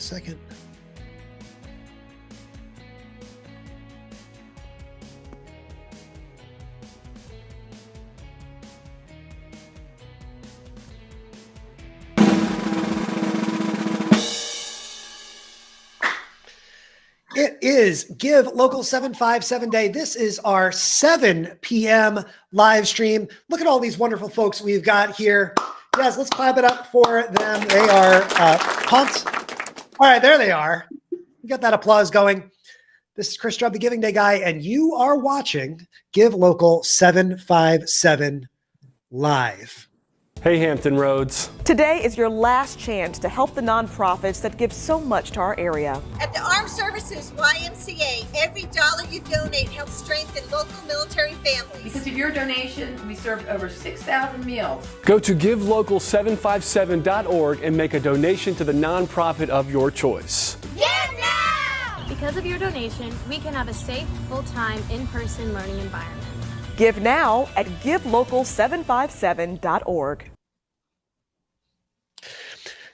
second. It is Give Local 757 Day. This is our 7 p.m. live stream. Look at all these wonderful folks we've got here. Yes, let's clap it up for them. They are pumped. All right, there they are. Get that applause going. This is Chris Drubb, the Giving Day guy, and you are watching Give Local 757 live. Hey, Hampton Roads. Today is your last chance to help the nonprofits that give so much to our area. At the Armed Services YMCA, every dollar you donate helps strengthen local military families. Because of your donation, we served over 6,000 meals. Go to givelocal757.org and make a donation to the nonprofit of your choice. Give now! Because of your donation, we can have a safe, full-time, in-person learning environment. Give now at givelocal757.org.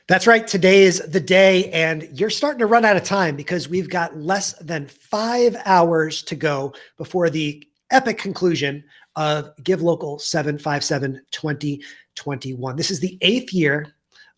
That's right. Today is the day, and you're starting to run out of time because we've got less than 5 hours to go before the epic conclusion of Give Local 757 2021. This is the 8th year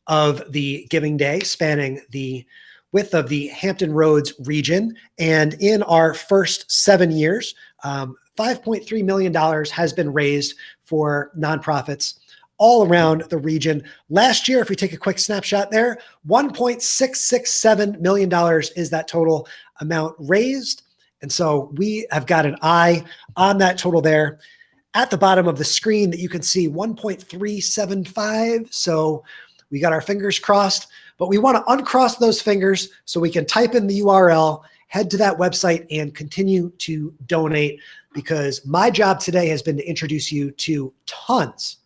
of the Giving Day, spanning the width of the Hampton Roads region. And in our first 7 years, $5.3 million has been raised for nonprofits all around the region. Last year, if we take a quick snapshot there, $1.667 million is that total amount raised. And so we have got an eye on that total there. At the bottom of the screen that you can see 1.375. So we got our fingers crossed, but we want to uncross those fingers so we can type in the URL, head to that website, and continue to donate, because my job today has been to introduce you to tons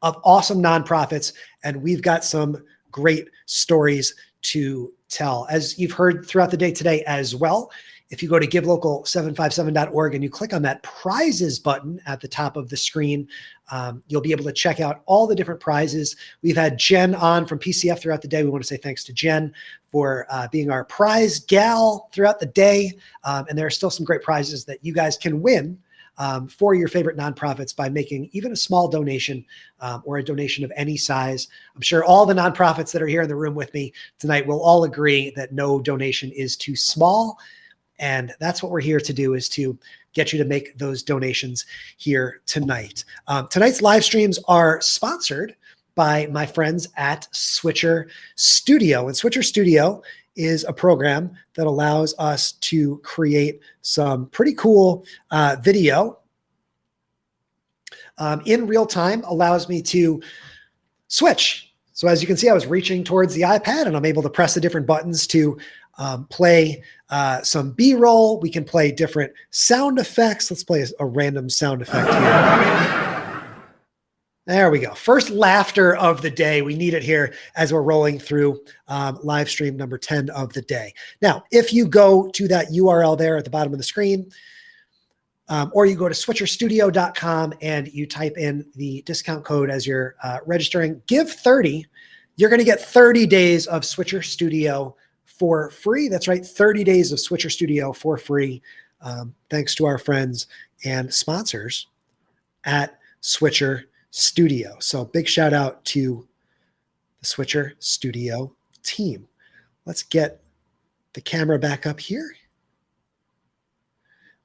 of awesome nonprofits, and we've got some great stories to tell. As you've heard throughout the day today as well, if you go to givelocal757.org and you click on that prizes button at the top of the screen, you'll be able to check out all the different prizes. We've had Jen on from PCF throughout the day. We want to say thanks to Jen for being our prize gal throughout the day. And there are still some great prizes that you guys can win for your favorite nonprofits by making even a small donation or a donation of any size. I'm sure all the nonprofits that are here in the room with me tonight will all agree that no donation is too small. And that's what we're here to do, is to get you to make those donations here tonight. Tonight's live streams are sponsored by my friends at Switcher Studio. And Switcher Studio is a program that allows us to create some pretty cool video in real time, allows me to switch. So as you can see, I was reaching towards the iPad and I'm able to press the different buttons to play some B-roll. We can play different sound effects. Let's play a random sound effect here. There we go. First laughter of the day. We need it here as we're rolling through live stream number 10 of the day. Now, if you go to that URL there at the bottom of the screen, or you go to switcherstudio.com and you type in the discount code as you're registering, give 30, you're going to get 30 days of Switcher Studio for free. That's right, 30 days of Switcher Studio for free, thanks to our friends and sponsors at Switcher Studio. So big shout out to the Switcher Studio team. Let's get the camera back up here.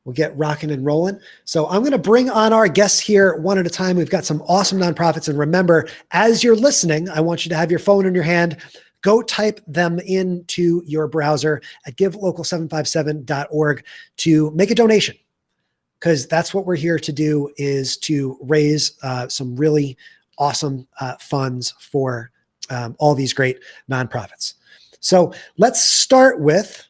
We'll get rocking and rolling. So I'm going to bring on our guests here one at a time. We've got some awesome nonprofits. And remember, as you're listening, I want you to have your phone in your hand. Go type them into your browser at givelocal757.org to make a donation, because that's what we're here to do, is to raise some really awesome funds for all these great nonprofits. So let's start with,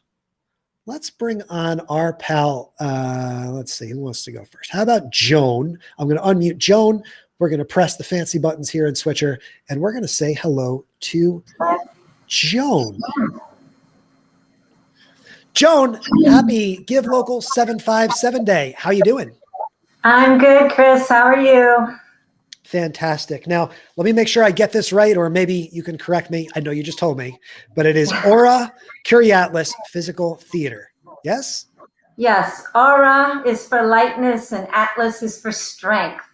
let's bring on our pal. Let's see, who wants to go first? How about Joan? I'm going to unmute Joan. We're going to press the fancy buttons here in Switcher, and we're going to say hello to Joan. Joan, happy Give Local 757 Day. How you doing? I'm good, Chris. How are you? Fantastic. Now, let me make sure I get this right, or maybe you can correct me. I know you just told me, but it is Aura Curiatlas Physical Theater. Yes? Yes, aura is for lightness and atlas is for strength.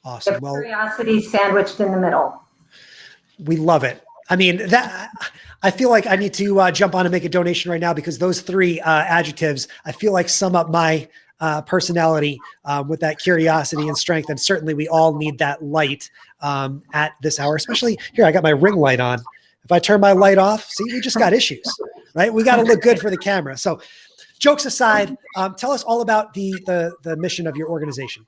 Awesome. Well, curiosity sandwiched in the middle. we love it. I mean, that I feel like I need to jump on and make a donation right now, because those three adjectives, I feel like sum up my personality with that curiosity and strength. And certainly we all need that light at this hour, especially here. I got my ring light on. If I turn my light off, see, we just got issues, right? We got to look good for the camera. So jokes aside, tell us all about the mission of your organization.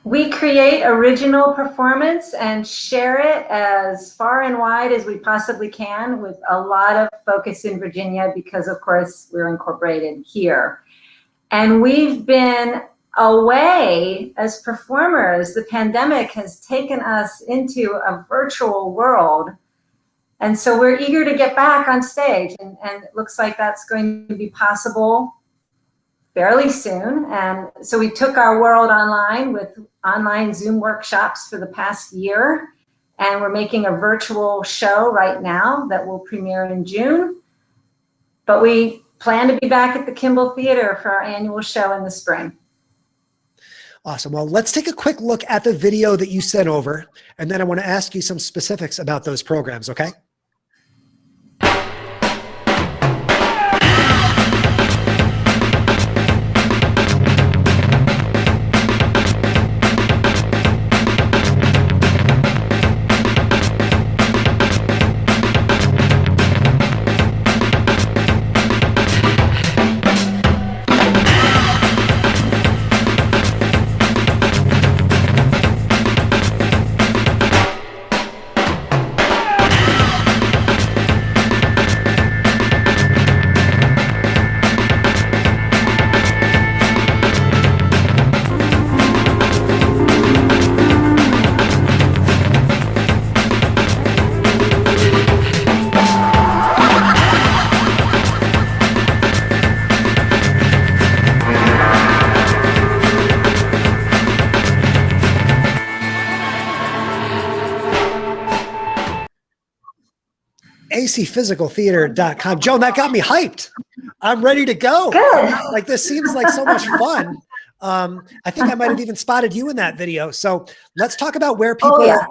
We create original performance and share it as far and wide as we possibly can, with a lot of focus in Virginia because, of course, we're incorporated here. And we've been away as performers. The pandemic has taken us into a virtual world. And so we're eager to get back on stage. And it looks like that's going to be possible fairly soon. And so we took our world online with online Zoom workshops for the past year. And we're making a virtual show right now that will premiere in June. But we plan to be back at the Kimball Theater for our annual show in the spring. Awesome. Well, let's take a quick look at the video that you sent over, and then I want to ask you some specifics about those programs, okay? acphysicaltheater.com. Joan, that got me hyped. I'm ready to go. Good. Like, this seems like so much fun. I think I might have even spotted you in that video. So let's talk about where people. Oh, yeah.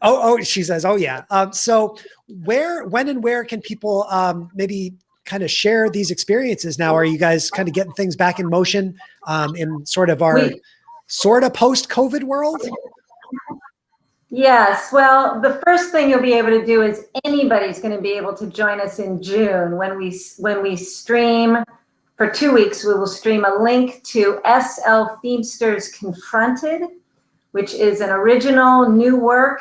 Oh, she says, oh yeah. So when and where can people maybe kind of share these experiences now? Are you guys kind of getting things back in motion in sort of our post-COVID world? Yes, well, the first thing you'll be able to do is anybody's going to be able to join us in June when we stream for 2 weeks. We will stream a link to SL Themesters Confronted, which is an original new work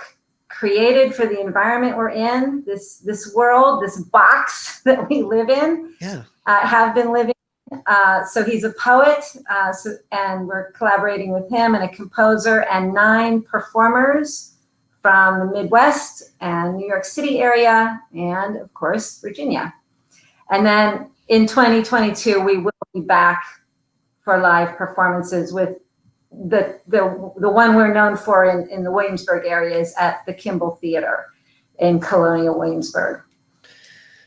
created for the environment we're in, this world, this box that we live in, have been living. So he's a poet, and we're collaborating with him, and a composer, and 9 performers from the Midwest and New York City area, and of course, Virginia. And then in 2022, we will be back for live performances with the one we're known for in the Williamsburg area is at the Kimball Theater in Colonial Williamsburg.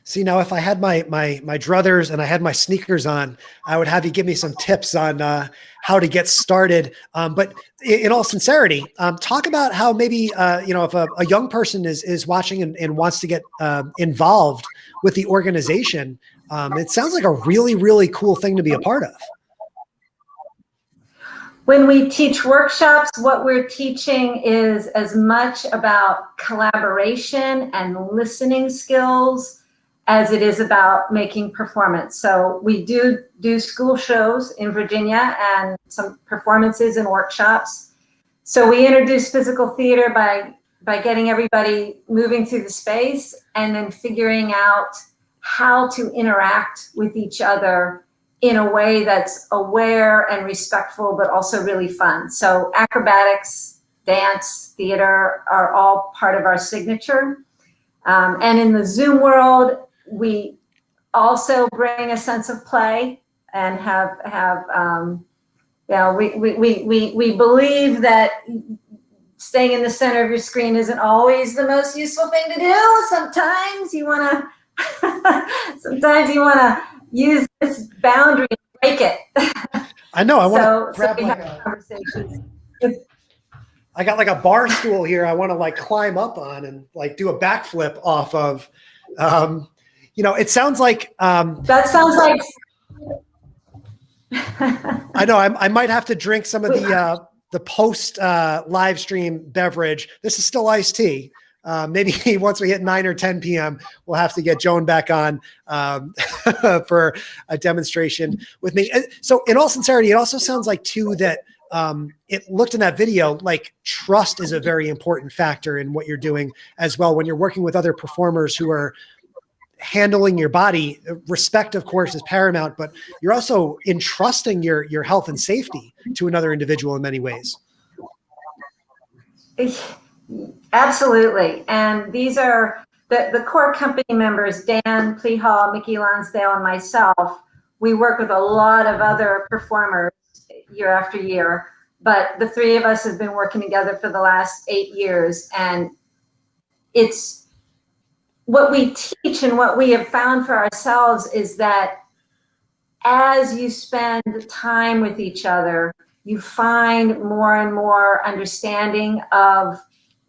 See, now if I had my druthers and I had my sneakers on, I would have you give me some tips on how to get started. But in all sincerity, talk about how maybe, if a young person is watching and wants to get involved with the organization, it sounds like a really, really cool thing to be a part of. When we teach workshops, what we're teaching is as much about collaboration and listening skills as it is about making performance. So we do school shows in Virginia and some performances and workshops. So we introduce physical theater by getting everybody moving through the space and then figuring out how to interact with each other in a way that's aware and respectful, but also really fun. So acrobatics, dance, theater are all part of our signature. And in the Zoom world, we also bring a sense of play and we believe that staying in the center of your screen isn't always the most useful thing to do. Sometimes you want to use this boundary and break it. I know. I want to So grab we like have a, conversations. I got like a bar stool here. I want to like climb up on and like do a backflip off of. It sounds like That sounds like. I know I might have to drink some of the post live stream beverage. This is still iced tea. Maybe once we hit 9 or 10 p.m., we'll have to get Joan back on for a demonstration with me. So in all sincerity, it also sounds like too that it looked in that video like trust is a very important factor in what you're doing as well. When you're working with other performers who are handling your body, respect, of course, is paramount, but you're also entrusting your health and safety to another individual in many ways. Absolutely. And these are the core company members, Dan Pleehall, Mickey Lonsdale, and myself. We work with a lot of other performers year after year, but the three of us have been working together for the last 8 years. And it's what we teach and what we have found for ourselves is that as you spend time with each other, you find more and more understanding of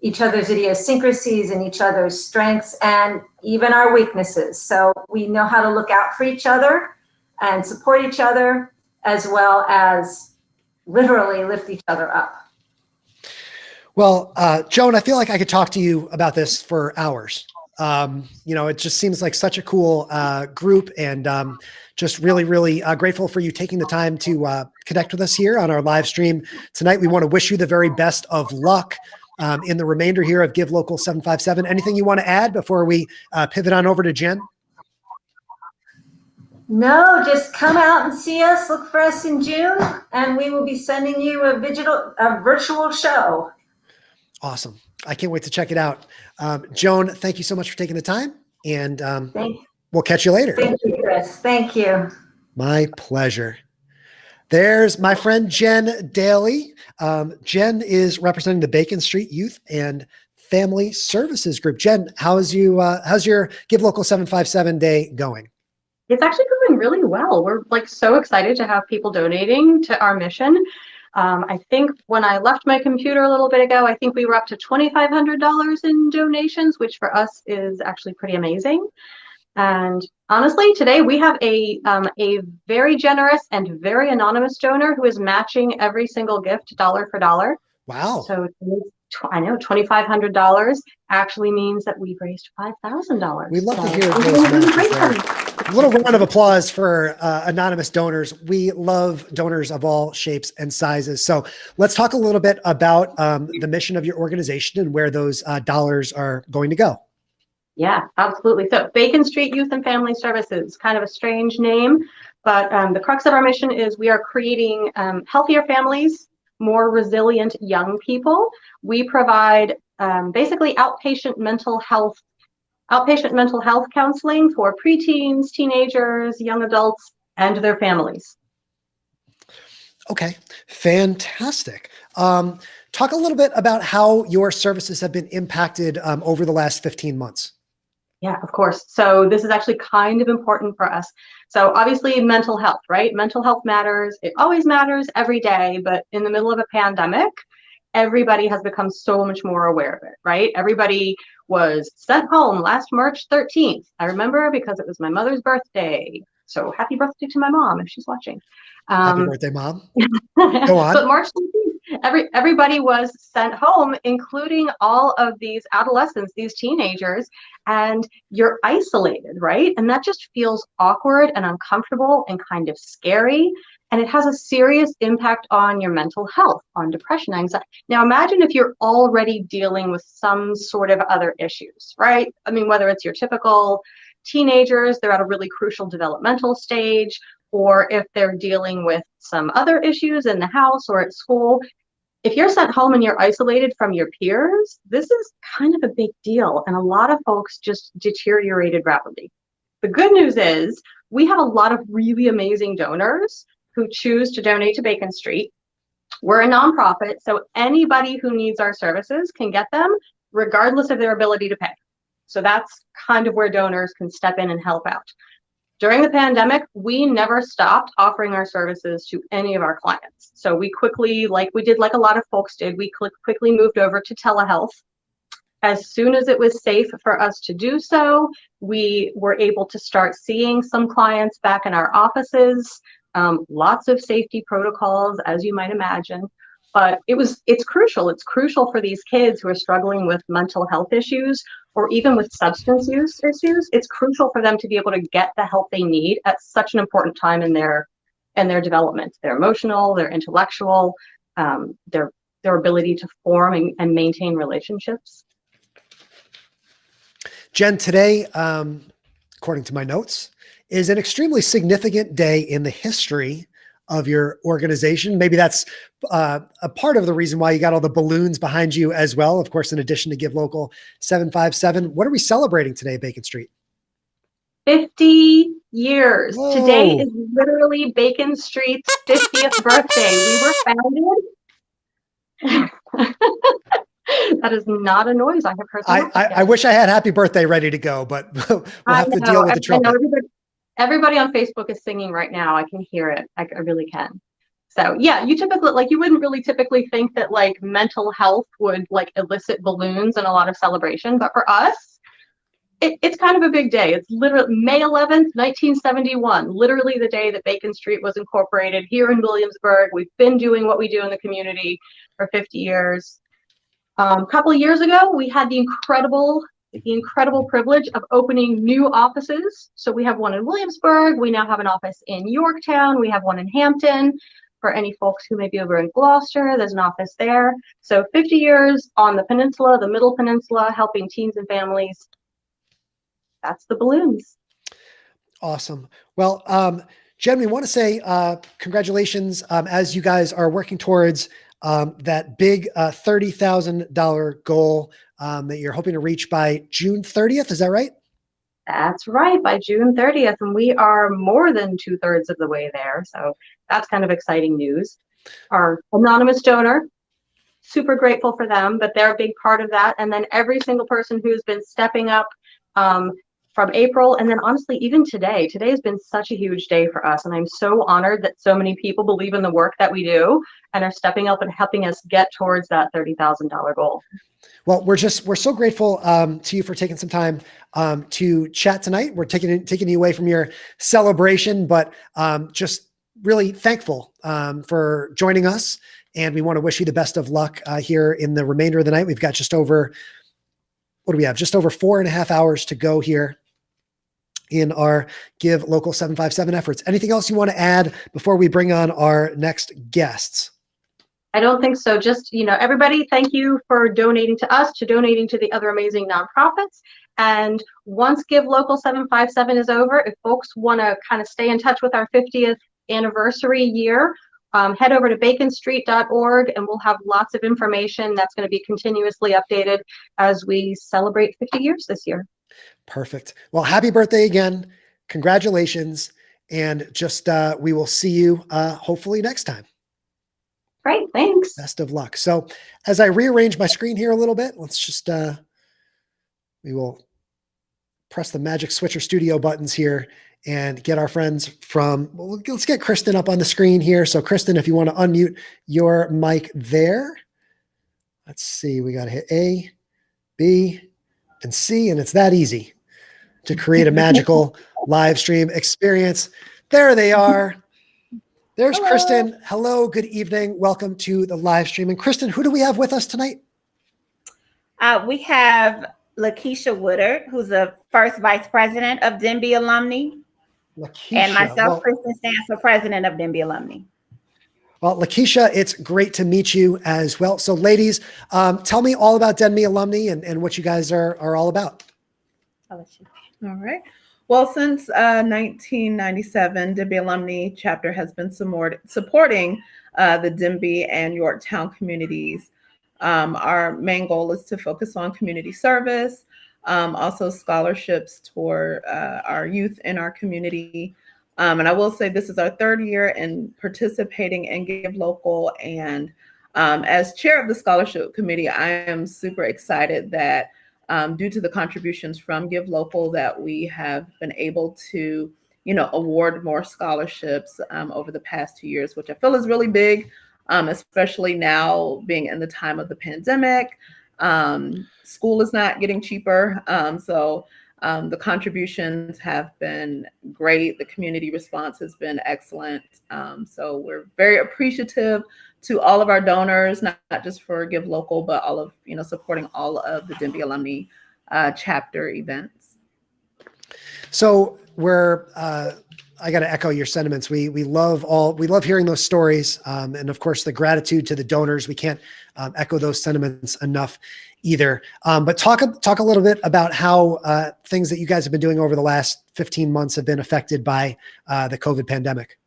each other's idiosyncrasies and each other's strengths and even our weaknesses. So we know how to look out for each other and support each other, as well as literally lift each other up. Well, Joan, I feel like I could talk to you about this for hours. It just seems like such a cool group, and just really, really grateful for you taking the time to connect with us here on our live stream tonight. We want to wish you the very best of luck in the remainder here of Give Local 757. Anything you want to add before we pivot on over to Jen? No, just come out and see us. Look for us in June, and we will be sending you a virtual show. Awesome. I can't wait to check it out. Joan, thank you so much for taking the time, and we'll catch you later. Thank you, Chris. Thank you. My pleasure. There's my friend Jen Daly. Jen is representing the Bacon Street Youth and Family Services Group. Jen, how's your Give Local 757 day going? It's actually going really well. We're so excited to have people donating to our mission. I think when I left my computer a little bit ago, I think we were up to $2,500 in donations, which for us is actually pretty amazing. And honestly, today we have a very generous and very anonymous donor who is matching every single gift dollar for dollar. Wow. So I know $2,500 actually means that we've raised $5,000. We love to hear those matches there. A little round of applause for anonymous donors. We love donors of all shapes and sizes. So let's talk a little bit about the mission of your organization and where those dollars are going to go. Yeah, absolutely. So Bacon Street Youth and Family Services, kind of a strange name, but the crux of our mission is we are creating healthier families, more resilient young people. We provide basically outpatient mental health counseling for preteens, teenagers, young adults, and their families. Okay, fantastic. Talk a little bit about how your services have been impacted over the last 15 months. Yeah, of course. So this is actually kind of important for us. So obviously mental health, right? Mental health matters. It always matters every day, but in the middle of a pandemic, everybody has become so much more aware of it, right? Everybody was sent home last March 13th. I remember because it was my mother's birthday. So happy birthday to my mom if she's watching. Happy birthday, Mom. Go on. But March 13th, everybody was sent home, including all of these adolescents, these teenagers, and you're isolated, right? And that just feels awkward and uncomfortable and kind of scary. And it has a serious impact on your mental health, on depression, anxiety. Now, imagine if you're already dealing with some sort of other issues, right? I mean, whether it's your typical teenagers, they're at a really crucial developmental stage, or if they're dealing with some other issues in the house or at school. If you're sent home and you're isolated from your peers, this is kind of a big deal. And a lot of folks just deteriorated rapidly. The good news is we have a lot of really amazing donors who choose to donate to Bacon Street. We're a nonprofit, so anybody who needs our services can get them regardless of their ability to pay. So that's kind of where donors can step in and help out. During the pandemic, we never stopped offering our services to any of our clients. So we quickly, like we did, like a lot of folks did, we quickly moved over to telehealth. As soon as it was safe for us to do so, we were able to start seeing some clients back in our offices. Lots of safety protocols, as you might imagine. But it's crucial. It's crucial for these kids who are struggling with mental health issues or even with substance use issues. It's crucial for them to be able to get the help they need at such an important time in their development, their emotional, their intellectual, their ability to form and maintain relationships. Jen, today, according to my notes, is an extremely significant day in the history of your organization. Maybe that's a part of the reason why you got all the balloons behind you as well. Of course, in addition to Give Local 757, what are we celebrating today, Bacon Street? 50 years. Whoa. Today is literally Bacon Street's 50th birthday. We were founded. That is not a noise I have heard. I wish I had happy birthday ready to go, but we'll have to deal with the trumpet. Everybody on Facebook is singing right now. I can hear it. I really can. So yeah, you wouldn't really typically think that like mental health would like elicit balloons and a lot of celebration, but for us, it's kind of a big day. It's literally May 11th, 1971, literally the day that Bacon Street was incorporated here in Williamsburg. We've been doing what we do in the community for 50 years. A couple of years ago, we had the incredible privilege of opening new offices. So we have one in Williamsburg. We now have an office in Yorktown. We have one in Hampton. For any folks who may be over in Gloucester, there's an office there. So 50 years on the peninsula, the Middle Peninsula, helping teens and families. That's the balloons. Awesome. Well, Jen, we want to say congratulations as you guys are working towards that big $30,000 goal that you're hoping to reach by June 30th. Is that right? That's right, by June 30th. And we are more than 2/3 of the way there. So that's kind of exciting news. Our anonymous donor, super grateful for them, but they're a big part of that. And then every single person who's been stepping up from April. And then honestly, even today has been such a huge day for us. And I'm so honored that so many people believe in the work that we do and are stepping up and helping us get towards that $30,000 goal. Well, we're so grateful to you for taking some time to chat tonight. We're taking you away from your celebration, but just really thankful for joining us. And we want to wish you the best of luck here in the remainder of the night. We've got just over 4.5 hours to go here in our Give Local 757 efforts. Anything else you want to add before we bring on our next guests? I don't think so. Just, everybody, thank you for donating to us, to donating to the other amazing nonprofits. And once Give Local 757 is over, if folks want to kind of stay in touch with our 50th anniversary year, head over to baconstreet.org and we'll have lots of information that's going to be continuously updated as we celebrate 50 years this year. Perfect. Well, happy birthday again. Congratulations. And just, we will see you hopefully next time. Great. Thanks. Best of luck. So as I rearrange my screen here a little bit, let's just, we will press the magic switcher studio buttons here and get our friends let's get Kristen up on the screen here. So Kristen, if you want to unmute your mic there, let's see, we got to hit A, B, and C, and it's that easy to create a magical live stream experience. There they are. There's Hello. Kristen. Hello, good evening. Welcome to the live stream. And Kristen, who do we have with us tonight? We have Lakeisha Woodard, who's the first vice president of Denbigh Alumni. Lakeisha. And myself, Kristen, stands for president of Denbigh Alumni. Well, Lakeisha, it's great to meet you as well. So ladies, tell me all about Denbigh Alumni and what you guys are all about. I'll let you. All right. Well, since 1997, Denbigh Alumni chapter has been supporting the Denbigh and Yorktown communities. Our main goal is to focus on community service, also scholarships toward our youth in our community, And I will say this is our third year in participating in Give Local. And as chair of the scholarship committee, I am super excited that due to the contributions from Give Local that we have been able to, award more scholarships over the past 2 years, which I feel is really big, especially now being in the time of the pandemic. School is not getting cheaper. So the contributions have been great. The community response has been excellent. So we're very appreciative to all of our donors, not just for Give Local, but all of, supporting all of the Denbigh Alumni chapter events. So I got to echo your sentiments. We love hearing those stories. And of course the gratitude to the donors. We can't echo those sentiments enough either. But talk a little bit about how things that you guys have been doing over the last 15 months have been affected by the COVID pandemic.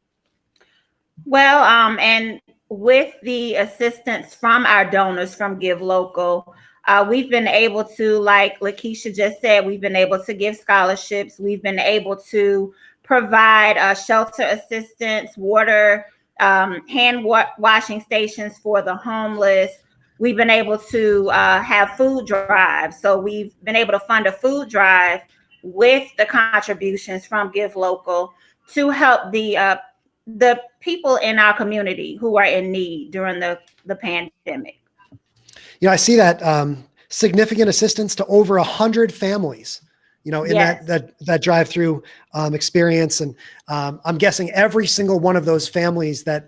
Well, and with the assistance from our donors from Give Local, we've been able to, like Lakeisha just said, we've been able to give scholarships. We've been able to provide shelter assistance, water, hand washing stations for the homeless. We've been able to have food drives. So we've been able to fund a food drive with the contributions from Give Local to help the people in our community who are in need during the pandemic. I see that significant assistance to over 100 families, in Yes. that drive-through experience. And I'm guessing every single one of those families that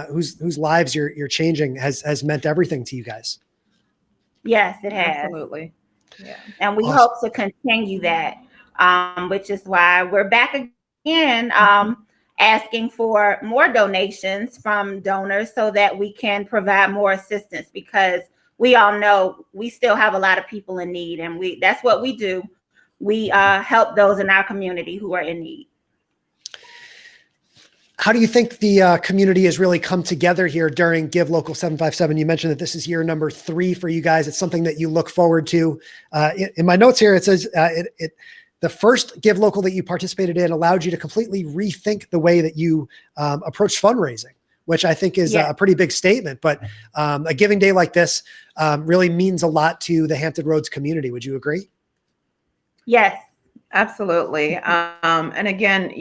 whose lives you're changing has meant everything to you guys. Yes, it has. Absolutely. Yeah. And we Awesome. hope to continue that, which is why we're back again asking for more donations from donors so that we can provide more assistance, because we all know we still have a lot of people in need, and that's what we do. We help those in our community who are in need. How do you think the community has really come together here during Give Local 757? You mentioned that this is year number 3 for you guys. It's something that you look forward to. In my notes here, it says the first Give Local that you participated in allowed you to completely rethink the way that you approach fundraising, which I think is a pretty big statement. But a giving day like this really means a lot to the Hampton Roads community. Would you agree? Yes, absolutely. And again,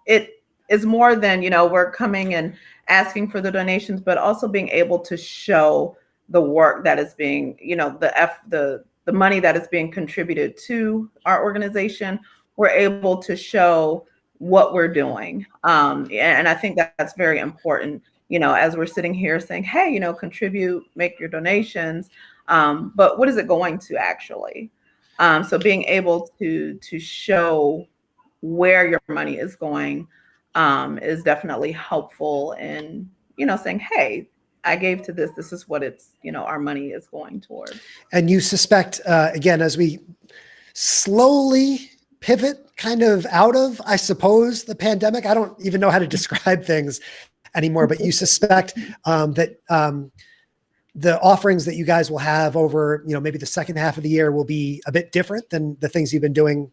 it is more than, we're coming and asking for the donations, but also being able to show the work that is being, the money that is being contributed to our organization. We're able to show what we're doing. And I think that's very important, as we're sitting here saying, hey, contribute, make your donations. But what is it going to actually? So being able to show where your money is going is definitely helpful in, saying, hey, I gave to this. This is what it's, our money is going towards. And you suspect, again, as we slowly pivot kind of out of, I suppose, the pandemic, I don't even know how to describe things anymore, but you suspect that the offerings that you guys will have over, maybe the second half of the year will be a bit different than the things you've been doing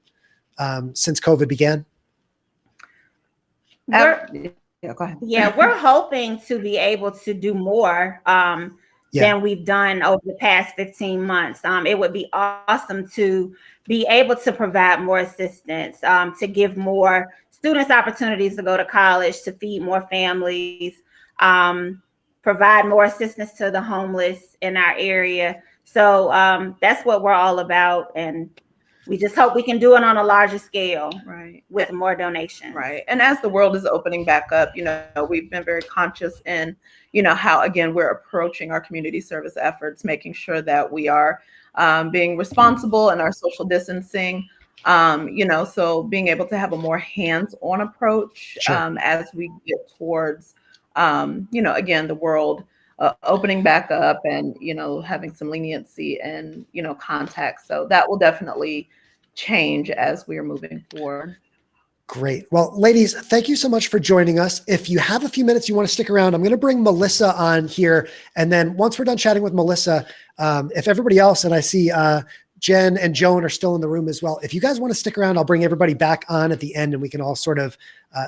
since COVID began? Yeah, go ahead. Yeah, we're hoping to be able to do more than we've done over the past 15 months. It would be awesome to be able to provide more assistance, to give more students opportunities to go to college, to feed more families, provide more assistance to the homeless in our area. So that's what we're all about. And we just hope we can do it on a larger scale, right, with more donations. Right. And as the world is opening back up, we've been very conscious in, how, again, we're approaching our community service efforts, making sure that we are being responsible in our social distancing, so being able to have a more hands-on approach as we get towards, again, the world opening back up and, having some leniency and, contact. So that will definitely change as we are moving forward. Great. Well, ladies, thank you so much for joining us. If you have a few minutes, you want to stick around, I'm going to bring Melissa on here. And then once we're done chatting with Melissa, if everybody else, and I see Jen and Joan are still in the room as well. If you guys want to stick around, I'll bring everybody back on at the end and we can all sort of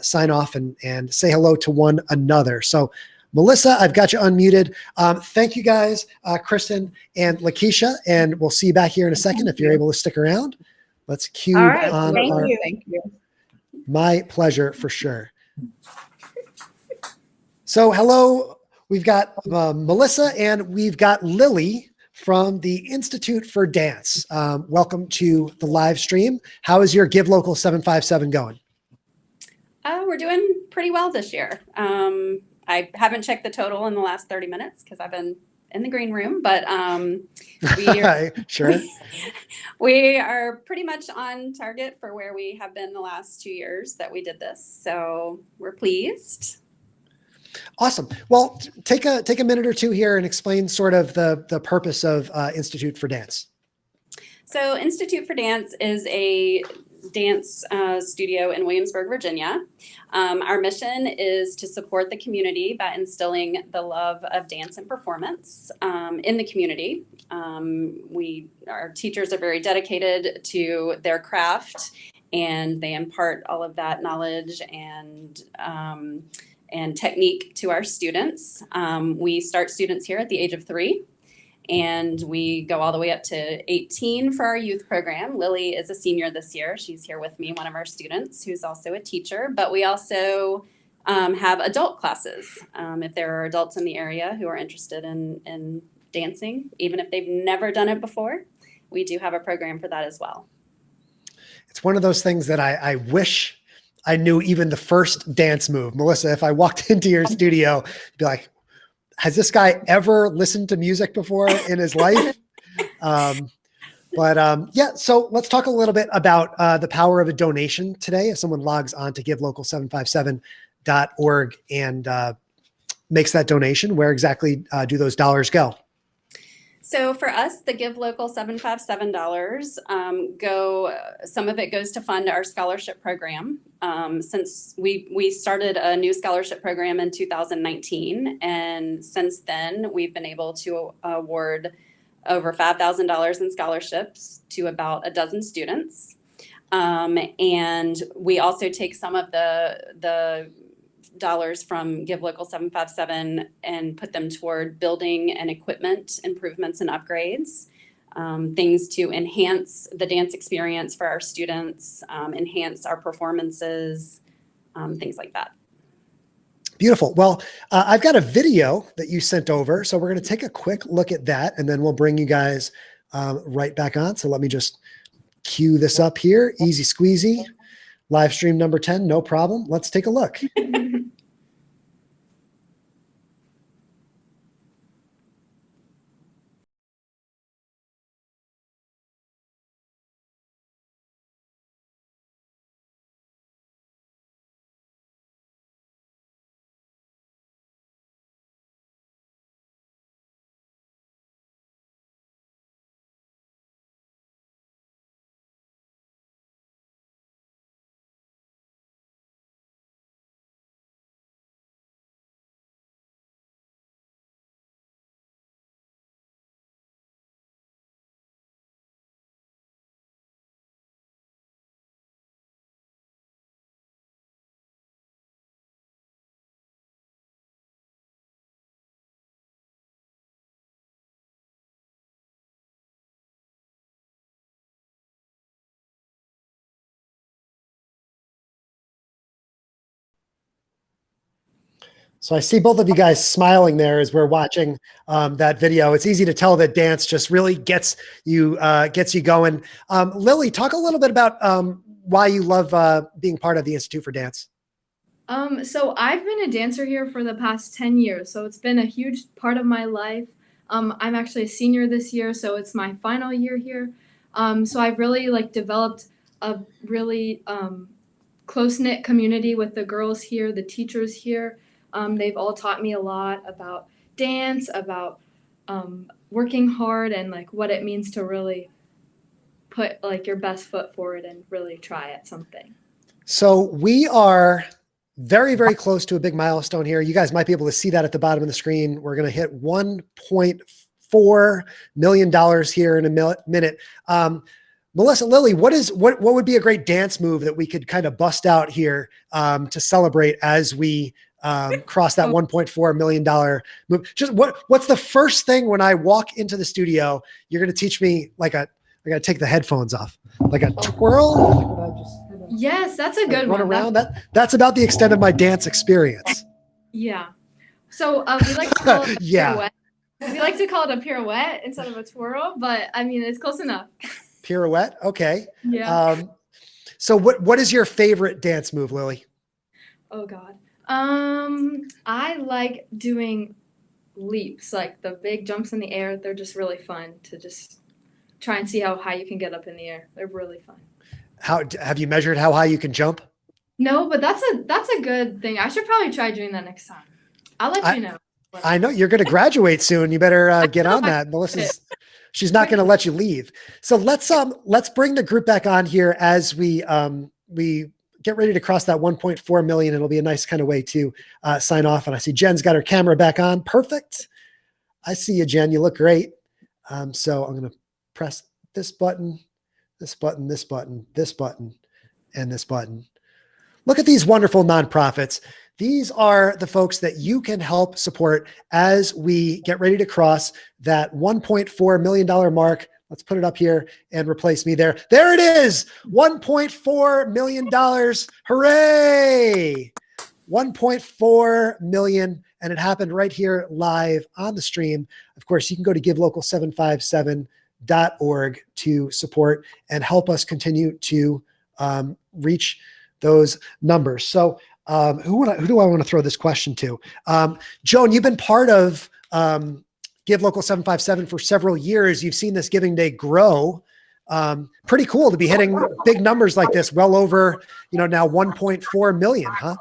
sign off and say hello to one another. So Melissa, I've got you unmuted. Thank you guys, Kristen and Lakeisha, and we'll see you back here in a second if you're able to stick around. Let's cue All right, on thank our, you. Thank you. My pleasure for sure. So hello, we've got Melissa and we've got Lily from the Institute for Dance. Welcome to the live stream. How is your Give Local 757 going? We're doing pretty well this year. I haven't checked the total in the last 30 minutes because I've been in the green room, but we are, sure. we are pretty much on target for where we have been the last 2 years that we did this. So we're pleased. Awesome. Well, take a minute or two here and explain sort of the purpose of Institute for Dance. So Institute for Dance is a dance studio in Williamsburg, Virginia. Our mission is to support the community by instilling the love of dance and performance in the community. Our teachers are very dedicated to their craft, and they impart all of that knowledge and technique to our students. We start students here at the age of 3. And we go all the way up to 18 for our youth program. Lily is a senior this year. She's here with me, one of our students who's also a teacher. But we also have adult classes. If there are adults in the area who are interested in dancing, even if they've never done it before, we do have a program for that as well. It's one of those things that I wish I knew even the first dance move. Melissa, if I walked into your studio, I'd be like, has this guy ever listened to music before in his life? Yeah, so let's talk a little bit about the power of a donation today. If someone logs on to givelocal757.org and makes that donation, where exactly do those dollars go? So for us, the Give Local $757 some of it goes to fund our scholarship program. Since we started a new scholarship program in 2019, and since then we've been able to award over $5,000 in scholarships to about a dozen students. And we also take some of the dollars from Give Local 757 and put them toward building and equipment improvements and upgrades, things to enhance the dance experience for our students, enhance our performances, things like that. Beautiful. Well, I've got a video that you sent over, so we're going to take a quick look at that, and then we'll bring you guys right back on. So let me just cue this up here. Easy squeezy. Live stream number 10, no problem. Let's take a look. So I see both of you guys smiling there as we're watching that video. It's easy to tell that dance just really gets you going. Lily, talk a little bit about why you love being part of the Institute for Dance. So I've been a dancer here for the past 10 years, so it's been a huge part of my life. I'm actually a senior this year, so it's my final year here. So I've really developed a really close-knit community with the girls here, the teachers here. They've all taught me a lot about dance, about working hard, and what it means to really put your best foot forward and really try at something. So we are very, very close to a big milestone here. You guys might be able to see that at the bottom of the screen. We're going to hit 1.4 $1.4 million here in a minute. Melissa, Lily, what would be a great dance move that we could kind of bust out here to celebrate as we cross that $1.4 million move? Just what's the first thing when I walk into the studio, you're going to teach me I got to take the headphones off, like a twirl. Yes, that's a good run one. around. That's about the extent of my dance experience. Yeah. So we like to call it a Yeah. pirouette. We like to call it a pirouette instead of a twirl, but I mean, it's close enough. Pirouette. Okay. Yeah. So what is your favorite dance move, Lily? Oh God. I like doing leaps, like the big jumps in the air. They're just really fun to just try and see how high you can get up in the air. They're really fun. How have you measured how high you can jump? No, but that's a good thing. I should probably try doing that next time. I'll let you know. I know you're going to graduate soon. You better get on that. She's not going to let you leave. So let's bring the group back on here as we get ready to cross that 1.4 million. It'll be a nice kind of way to sign off. And I see Jen's got her camera back on. Perfect. I see you, Jen. You look great. So I'm going to press this button, this button, this button, this button, and this button. Look at these wonderful nonprofits. These are the folks that you can help support as we get ready to cross that $1.4 million mark. Let's put it up here and replace me there. There it is, $1.4 million. Hooray! 1.4 million. And it happened right here live on the stream. Of course, you can go to givelocal757.org to support and help us continue to reach those numbers. So who do I want to throw this question to? Joan, you've been part of Give Local 757 for several years. You've seen this Giving Day grow. Pretty cool to be hitting big numbers like this, well over, now 1.4 million, huh?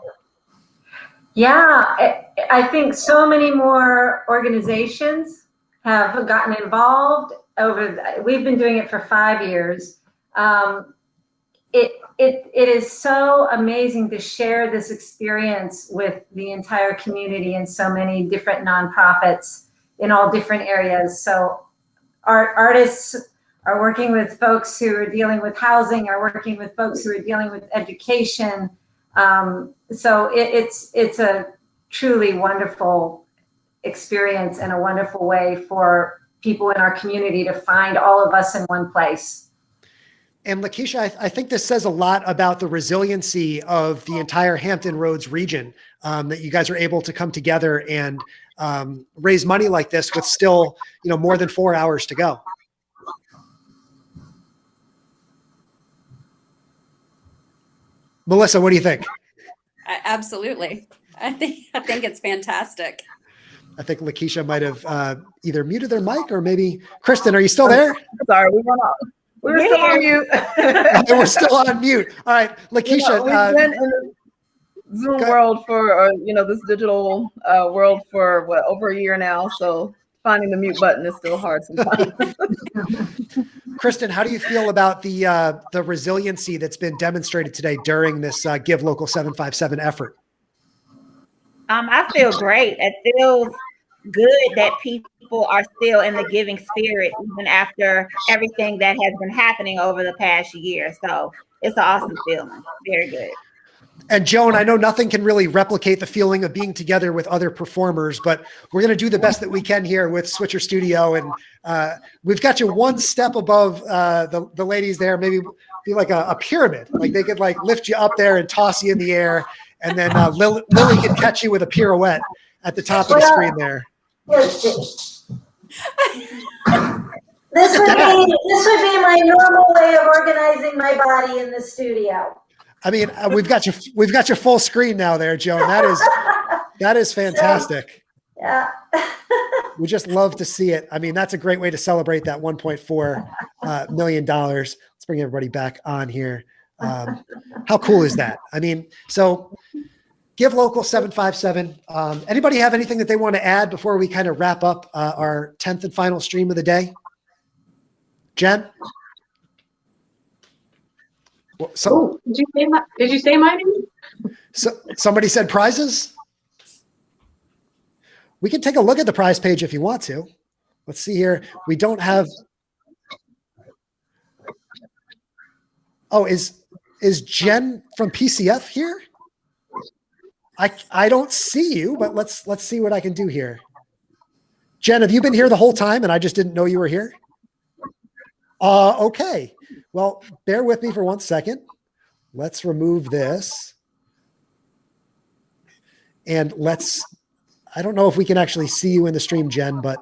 Yeah, I think so many more organizations have gotten involved we've been doing it for 5 years. It is so amazing to share this experience with the entire community and so many different nonprofits in all different areas. So our artists are working with folks who are dealing with housing, are working with folks who are dealing with education. So it's a truly wonderful experience and a wonderful way for people in our community to find all of us in one place. And Lakeisha, I think this says a lot about the resiliency of the entire Hampton Roads region, that you guys are able to come together and raise money like this with still, more than 4 hours to go. Melissa, what do you think? Absolutely. I think it's fantastic. I think Lakeisha might have either muted their mic or maybe Kristen, are you still there? Sorry, we went off. We were still on mute. We're still on mute. All right, Lakeisha. We've been in the Zoom world for, this digital world for over a year now. So finding the mute button is still hard sometimes. Kristen, how do you feel about the resiliency that's been demonstrated today during this Give Local 757 effort? I feel great. It feels good that people are still in the giving spirit even after everything that has been happening over the past year. So it's an awesome feeling. Very good. And Joan, I know nothing can really replicate the feeling of being together with other performers, but we're going to do the best that we can here with Switcher Studio. And we've got you one step above the ladies there, maybe be like a pyramid. Like they could lift you up there and toss you in the air. And then Lily can catch you with a pirouette at the top of the screen there. This would be my normal way of organizing my body in the studio. I mean, we've got your full screen now there, Joan. That is fantastic. Yeah. We just love to see it. I mean, that's a great way to celebrate that $1.4 million. Let's bring everybody back on here. How cool is that? I mean, so Give Local 757. Anybody have anything that they want to add before we kind of wrap up our 10th and final stream of the day? Jen? So, did you say my name? So somebody said prizes. We can take a look at the prize page if you want to. Let's see here. We don't have. Oh, is Jen from PCF here? I don't see you, but let's see what I can do here. Jen, have you been here the whole time and I just didn't know you were here? Okay. Well, bear with me for 1 second. Let's remove this. And I don't know if we can actually see you in the stream, Jen, but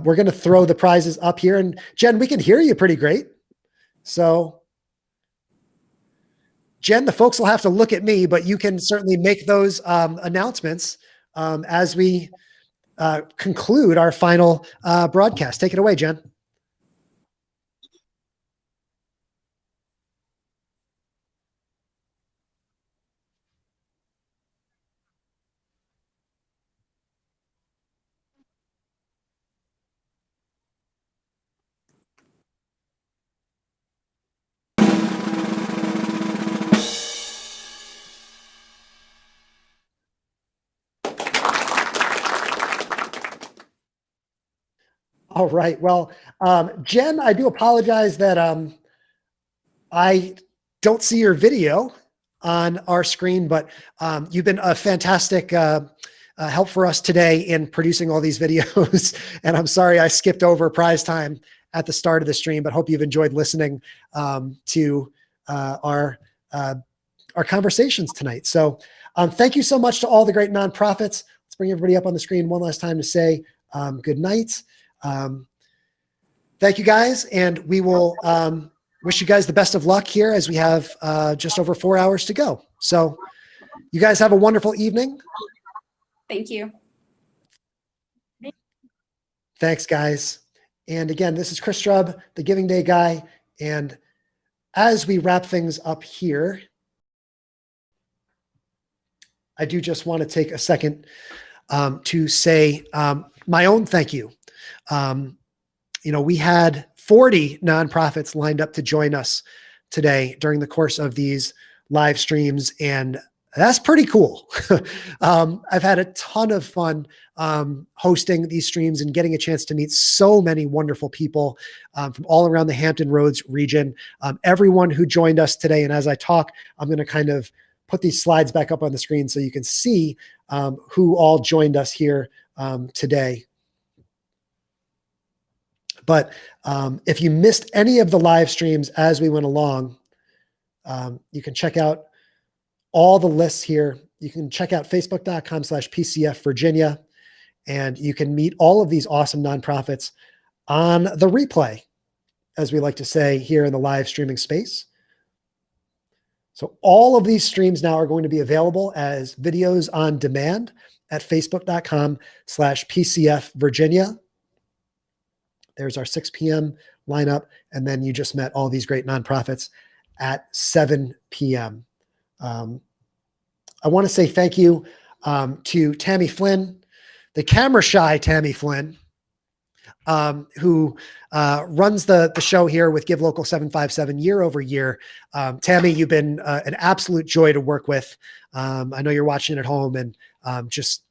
we're going to throw the prizes up here. And Jen, we can hear you pretty great. So Jen, the folks will have to look at me, but you can certainly make those announcements as we conclude our final broadcast. Take it away, Jen. All right. Well, Jen, I do apologize that I don't see your video on our screen, but you've been a fantastic help for us today in producing all these videos. And I'm sorry I skipped over prize time at the start of the stream, but hope you've enjoyed listening to our conversations tonight. So thank you so much to all the great nonprofits. Let's bring everybody up on the screen one last time to say good night. Thank you guys. And we will wish you guys the best of luck here as we have just over 4 hours to go. So you guys have a wonderful evening. Thank you. Thanks, guys. And again, this is Chris Strubb, the Giving Day guy. And as we wrap things up here, I do just want to take a second to say my own thank you. We had 40 nonprofits lined up to join us today during the course of these live streams, and that's pretty cool. I've had a ton of fun hosting these streams and getting a chance to meet so many wonderful people from all around the Hampton Roads region. Everyone who joined us today, and as I talk, I'm going to kind of put these slides back up on the screen so you can see who all joined us here today. But if you missed any of the live streams as we went along, you can check out all the lists here. You can check out facebook.com/PCF Virginia, and you can meet all of these awesome nonprofits on the replay, as we like to say here in the live streaming space. So all of these streams now are going to be available as videos on demand at facebook.com/PCF Virginia. There's our 6 p.m. lineup. And then you just met all these great nonprofits at 7 p.m. I want to say thank you to Tammy Flynn, the camera shy Tammy Flynn, who runs the show here with Give Local 757 year over year. Tammy, you've been an absolute joy to work with. I know you're watching at home, and just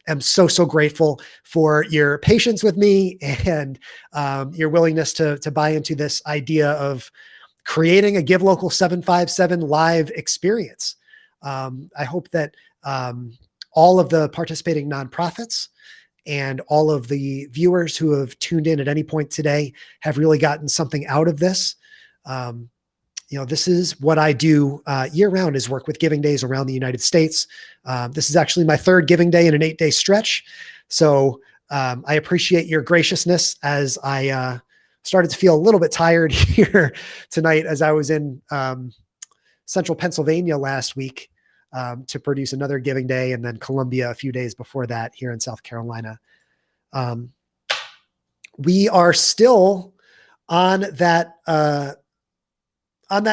am so grateful for your patience with me and your willingness to buy into this idea of creating a Give Local 757 live experience. I hope that all of the participating nonprofits and all of the viewers who have tuned in at any point today have really gotten something out of this. This is what I do year round, is work with giving days around the United States. This is actually my third giving day in an 8-day stretch. So I appreciate your graciousness as I started to feel a little bit tired here tonight as I was in central Pennsylvania last week to produce another giving day, and then Columbia a few days before that here in South Carolina. We are still on that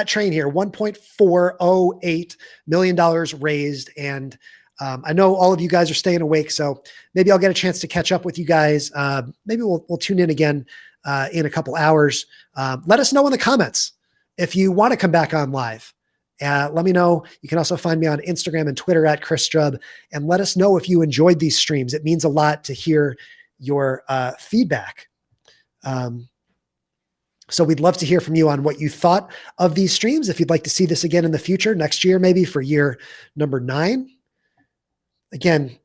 train here, $1.408 million raised. And I know all of you guys are staying awake, so maybe I'll get a chance to catch up with you guys. Maybe we'll tune in again in a couple hours. Let us know in the comments if you want to come back on live. Let me know. You can also find me on Instagram and Twitter at Chris Strubb, and let us know if you enjoyed these streams. It means a lot to hear your feedback. So we'd love to hear from you on what you thought of these streams. If you'd like to see this again in the future, next year, maybe for year number 9. Again,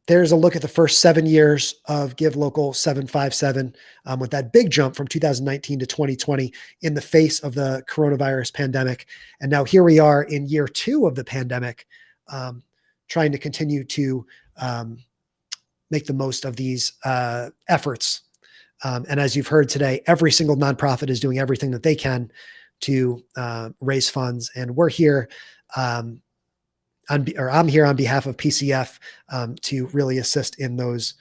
there's a look at the first 7 years of Give Local 757 with that big jump from 2019 to 2020 in the face of the coronavirus pandemic. And now here we are in year 2 of the pandemic, trying to continue to make the most of these efforts. And as you've heard today, every single nonprofit is doing everything that they can to raise funds. And we're here, I'm here on behalf of PCF to really assist in those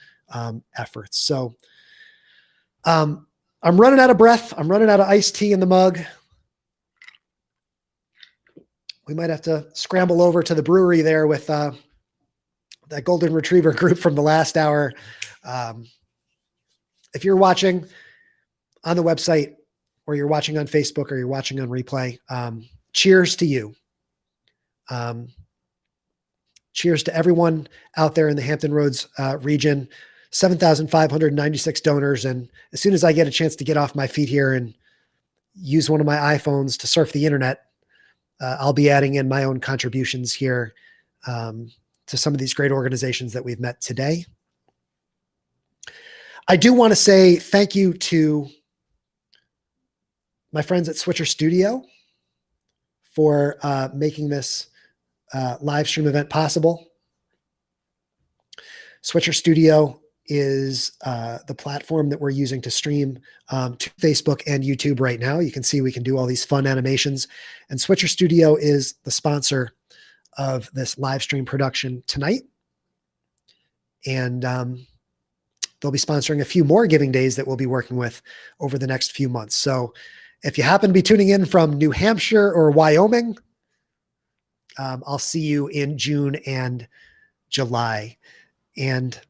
efforts. So I'm running out of breath. I'm running out of iced tea in the mug. We might have to scramble over to the brewery there with that golden retriever group from the last hour. If you're watching on the website, or you're watching on Facebook, or you're watching on replay, cheers to you. Cheers to everyone out there in the Hampton Roads region. 7,596 donors. And as soon as I get a chance to get off my feet here and use one of my iPhones to surf the internet, I'll be adding in my own contributions here to some of these great organizations that we've met today. I do want to say thank you to my friends at Switcher Studio for making this live stream event possible. Switcher Studio is the platform that we're using to stream to Facebook and YouTube right now. You can see we can do all these fun animations, and Switcher Studio is the sponsor of this live stream production tonight. And they'll be sponsoring a few more giving days that we'll be working with over the next few months. So if you happen to be tuning in from New Hampshire or Wyoming, I'll see you in June and July. And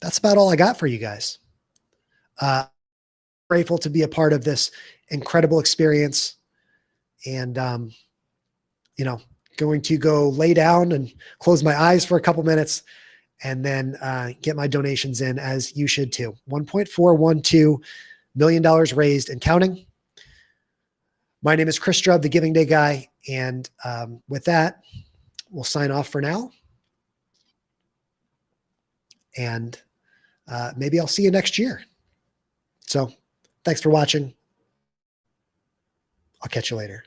that's about all I got for you guys. Grateful to be a part of this incredible experience. And, going to go lay down and close my eyes for a couple minutes, and then get my donations in, as you should too. $1.412 million raised and counting. My name is Chris Strubb, the Giving Day guy. And with that, we'll sign off for now. And maybe I'll see you next year. So thanks for watching. I'll catch you later.